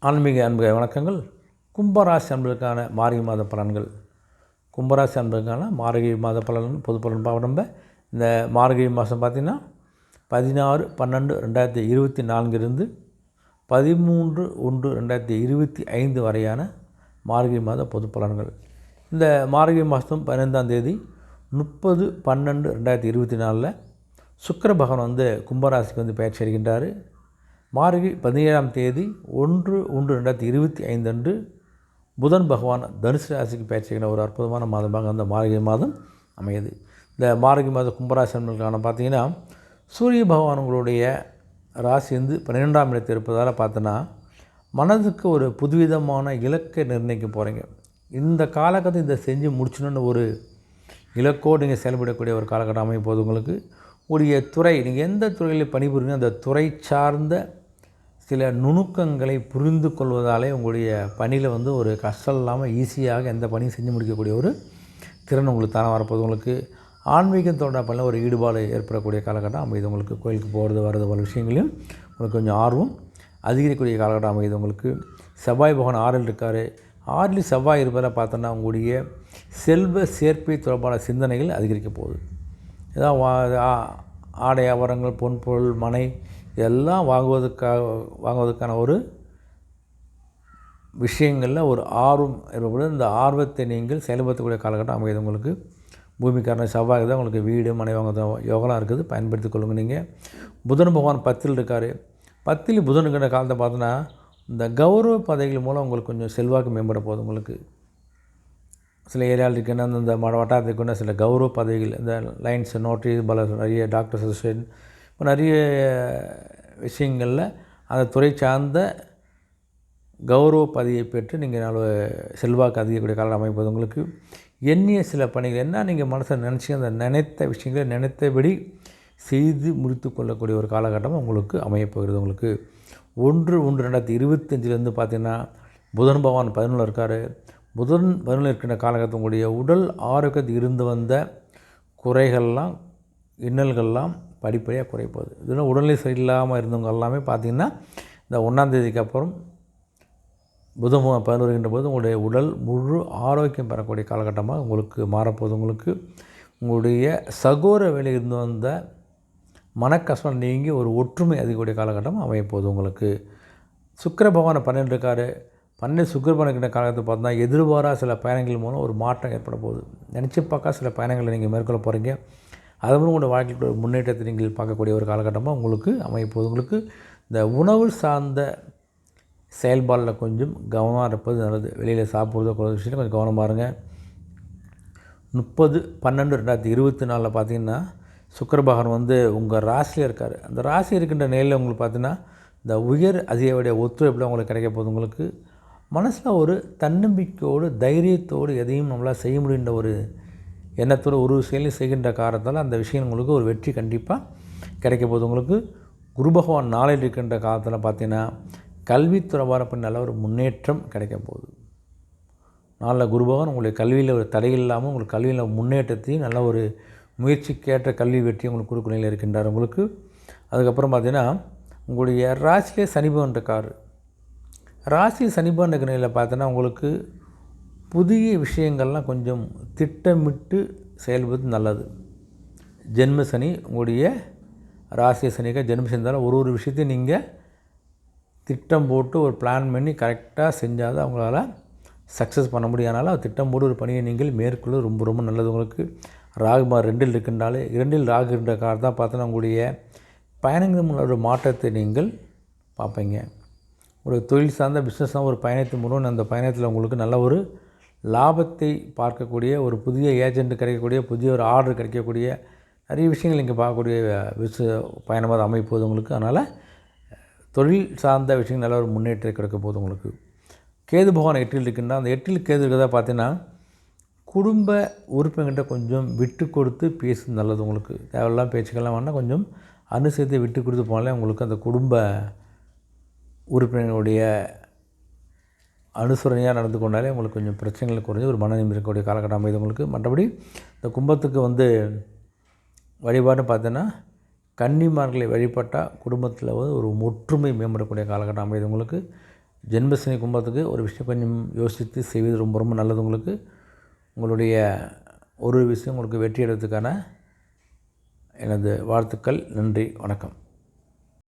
ஆன்மீக அன்பு வணக்கங்கள். கும்பராசி அன்பர்களுக்கான மார்கழி மாத பலன்கள். கும்பராசி அன்பர்களுக்கான மார்கழி மாத பலன் பொது பலன் பார்க்க நம்ம இந்த மார்கழி மாதம் பார்த்திங்கன்னா 16/12/2024 13/1/2025 வரையான மார்கழி மாத பொது பலன்கள். இந்த மார்கழி மாதம் 15ஆம் தேதி 30/12/2024 சுக்கிர பகவான் கும்பராசிக்கு பயிற்சி அடைகின்றார். மார்கழி 17ஆம் தேதி 1/1/2025 அன்று புதன் பகவான் தனுசு ராசிக்கு பயிற்சிக்கிற ஒரு அற்புதமான மாதமாக அந்த மார்கழி மாதம் அமையுது. இந்த மார்கழி மாதம் கும்பராசி அன்பர்களுக்கான பார்த்திங்கன்னா சூரிய பகவான் உங்களுடைய ராசி 12ஆம் இடத்தில் இருப்பதால் பார்த்தோன்னா மனதுக்கு ஒரு புதுவிதமான இலக்கை நிர்ணயிக்க போகிறீங்க. இந்த காலகட்டத்தை இதை செஞ்சு முடிச்சணுன்னு ஒரு இலக்கோடு நீங்கள் செயல்படக்கூடிய ஒரு காலகட்டம் அமையும் போது உங்களுக்கு உடைய துறை, நீங்கள் எந்த துறையில் பணிபுரிங்க அந்த துறை சார்ந்த சில நுணுக்கங்களை புரிந்து கொள்வதாலே உங்களுடைய பணியில் ஒரு கஷ்டம் இல்லாமல் ஈஸியாக எந்த பணியும் செஞ்சு முடிக்கக்கூடிய ஒரு திறன் உங்களுக்கு தானே வரப்போது. உங்களுக்கு ஆன்மீகம் தொடர்பான பணியில் ஒரு ஈடுபாடு ஏற்படக்கூடிய காலகட்டம் அமைது. உங்களுக்கு கோயிலுக்கு போகிறது வர்றது பல விஷயங்களையும் உங்களுக்கு கொஞ்சம் ஆர்வம் அதிகரிக்கக்கூடிய காலகட்டம் அமைது. உங்களுக்கு செவ்வாய் பகவான் 6ல் இருக்கார். 6ல் செவ்வாய் இருப்பதில் பார்த்தோன்னா உங்களுடைய செல்வ சேர்ப்பை தொடர்பான சிந்தனைகள் அதிகரிக்க போகுது. ஏதாவது ஆடை ஆபரணங்கள், பொன்பொருள், மனை இதெல்லாம் வாங்குவதற்கான ஒரு விஷயங்களில் ஒரு ஆர்வம் ஏற்படும். இந்த ஆர்வத்தை நீங்கள் செயல்படுத்தக்கூடிய காலகட்டம் அமைது. உங்களுக்கு பூமிக்காரன செவ்வாய் தான் உங்களுக்கு வீடு மனை வாங்குறது யோகலாம் இருக்குது, பயன்படுத்தி கொள்ளுங்கள். நீங்கள் புதன் பகவான் 10ல் இருக்கார். 10ல் புதன் இருக்கிற காலத்தை பார்த்தோன்னா இந்த கௌரவ பதவிகள் மூலம் உங்களுக்கு கொஞ்சம் செல்வாக்கு மேம்பட போகுது. உங்களுக்கு சில ஏரியாவில் இருக்குன்னா இந்த வட்டாரத்தில் இருக்குன்னா சில கௌரவ பதவிகள், இந்த லைன்ஸ் நோட்டரி பல நிறைய டாக்டர் அசோசியேஷன் இப்போ நிறைய விஷயங்களில் அந்த துறை சார்ந்த கௌரவ பதவியை பெற்று நீங்கள் செல்வாக்கு அதிகக்கூடிய காலம் அமைப்பது. உங்களுக்கு எண்ணிய சில பணிகள் என்ன நீங்கள் மனசில் நினச்சிங்க அந்த நினைத்த விஷயங்களை நினைத்தபடி செய்து முடித்து கொள்ளக்கூடிய ஒரு காலகட்டமாக உங்களுக்கு அமையப்போகிறது. உங்களுக்கு 1/1/2025 பார்த்திங்கன்னா புதன் பகவான் 11ல் இருக்கார். புதன் 11ல் இருக்கிற காலகட்டம் உங்களுடைய உடல் ஆரோக்கியத்தில் இருந்து வந்த குறைகள்லாம் இன்னல்கள்லாம் படிப்படியாக குறைப்போகுது. இதெல்லாம் உடல்நிலை சரியில்லாமல் இருந்தவங்க எல்லாமே பார்த்திங்கன்னா இந்த 1ஆம் தேதிக்கு அப்புறம் புதன் 11 வருகின்ற போது உங்களுடைய உடல் முழு ஆரோக்கியம் பெறக்கூடிய காலகட்டமாக உங்களுக்கு மாறப்போகுது. உங்களுக்கு உங்களுடைய சகோதர வேலையில் இருந்து வந்த மனக்கஷ்டம் நீங்கி ஒரு ஒற்றுமை அதிகக்கூடிய காலகட்டம் அமையப்போகுது. உங்களுக்கு சுக்கிர பகவான் 12 இருக்கார். 12 சுக்கிர பகவான் இருக்கிற காலகட்டத்தை பார்த்தா எதிர்பாராத சில பயணங்கள் மூலம் ஒரு மாற்றம் ஏற்பட போகுது. நினச்சி பார்க்க சில பயணங்களை நீங்கள் மேற்கொள்ள போகிறீங்க. அது மூலம் உங்களோட வாழ்க்கையில் ஒரு முன்னேற்றத்தை நீங்கள் பார்க்கக்கூடிய ஒரு காலகட்டமாக உங்களுக்கு அமையப்போகுது. உங்களுக்கு இந்த உணவு சார்ந்த செயல்பாடில் கொஞ்சம் கவனமாக இருப்பது நல்லது. வெளியில் சாப்பிட்றதோ விஷயத்தில் கொஞ்சம் கவனமாக இருங்க. 30/12/2024 பார்த்திங்கன்னா சுக்கிர பகவான் உங்கள் ராசியில் இருக்கார். அந்த ராசி இருக்கின்ற நிலையில் உங்களுக்கு பார்த்திங்கன்னா இந்த உயர் அதிகாரியுடைய ஒத்துழைப்பில் உங்களுக்கு கிடைக்க போகுது. உங்களுக்கு மனசில் ஒரு தன்னம்பிக்கையோடு தைரியத்தோடு எதையும் நம்மளால் செய்ய முடிகின்ற ஒரு எண்ணத்தோடு ஒரு செயலையும் செய்கின்ற காரணத்தால் அந்த விஷயம் உங்களுக்கு ஒரு வெற்றி கண்டிப்பாக கிடைக்க போகுது. உங்களுக்கு குரு பகவான் 4ல் இருக்கின்ற காலத்தில் பார்த்திங்கன்னா கல்வி தொடர்பான நல்ல ஒரு முன்னேற்றம் கிடைக்க போகுது. 4ல் குரு பகவான் உங்களுடைய கல்வியில் ஒரு தடை இல்லாமல் உங்களுக்கு கல்வியில் முன்னேற்றத்தையும் நல்ல ஒரு முயற்சிக்கேற்ற கல்வி வெற்றி உங்களுக்கு கொடுக்கும் நிலையில் இருக்கின்றார். உங்களுக்கு அதுக்கப்புறம் பார்த்திங்கன்னா உங்களுடைய ராசியிலே சனிபவன் இருக்கார். ராசியில் சனிபவன் இருக்கிற நிலையில் பார்த்தோன்னா உங்களுக்கு புதிய விஷயங்கள்லாம் கொஞ்சம் திட்டமிட்டு செயல்படுறது நல்லது. ஜென்ம சனி உங்களுடைய ராசி சனிக்க ஜென்ம சனிந்தாலும் ஒரு விஷயத்தையும் நீங்கள் திட்டம் போட்டு ஒரு பிளான் பண்ணி கரெக்டாக செஞ்சால் தான் அவங்களால சக்ஸஸ் பண்ண முடியாதனால திட்டம் போட்டு ஒரு பணியை நீங்கள் மேற்கொள்ள ரொம்ப ரொம்ப நல்லது. உங்களுக்கு ராகுமார் 2ல் இருக்கின்றாலே 2ல் ராகு இருக்கின்ற காரணம் தான் பார்த்தோன்னா உங்களுடைய பயணங்கள் மூலம் ஒரு மாற்றத்தை நீங்கள் பார்ப்பீங்க. ஒரு தொழில் சார்ந்த பிஸ்னஸாக ஒரு பயணத்தின் மூலம் அந்த பயணத்தில் உங்களுக்கு நல்ல ஒரு லாபத்தை பார்க்கக்கூடிய ஒரு புதிய ஏஜெண்ட் கிடைக்கக்கூடிய புதிய ஒரு ஆர்டர் கிடைக்கக்கூடிய நிறைய விஷயங்கள் இங்கே பார்க்கக்கூடிய பயணமாக அமைப்போது உங்களுக்கு. அதனால் தொழில் சார்ந்த விஷயங்கள் நல்ல ஒரு முன்னேற்றம் கிடைக்க போகுது. உங்களுக்கு கேது பகவான் 8ல் இருக்கின்றால் அந்த 8ல் கேது இருக்கிறதா பார்த்தீங்கன்னா குடும்ப உறுப்பினர்கிட்ட கொஞ்சம் விட்டு கொடுத்து பேசுறது நல்லது. உங்களுக்கு தேவையில்லாம் பேச்சுக்கெல்லாம் வேணால் கொஞ்சம் அனுசரித்து விட்டு கொடுத்து போனாலே உங்களுக்கு அந்த குடும்ப உறுப்பினர்களுடைய அனுசரணையாக நடந்து கொண்டாலே உங்களுக்கு கொஞ்சம் பிரச்சனைகள் குறைஞ்சி ஒரு மன நிம்மதி இருக்கக்கூடிய காலகட்டம் அமைது உங்களுக்கு. மற்றபடி இந்த கும்பத்துக்கு வழிபாடு பார்த்தோன்னா கன்னிமார்களை வழிபட்டால் குடும்பத்தில் ஒரு ஒற்றுமை மேம்படக்கூடிய காலகட்டம் அமைது உங்களுக்கு. ஜென்மசனி கும்பத்துக்கு ஒரு விஷயம் கொஞ்சம் யோசித்து செய்வது ரொம்ப ரொம்ப நல்லது. உங்களுக்கு உங்களுடைய ஒரு விஷயம் உங்களுக்கு வெற்றி அடைவதற்கான எனது வாழ்த்துக்கள். நன்றி, வணக்கம்.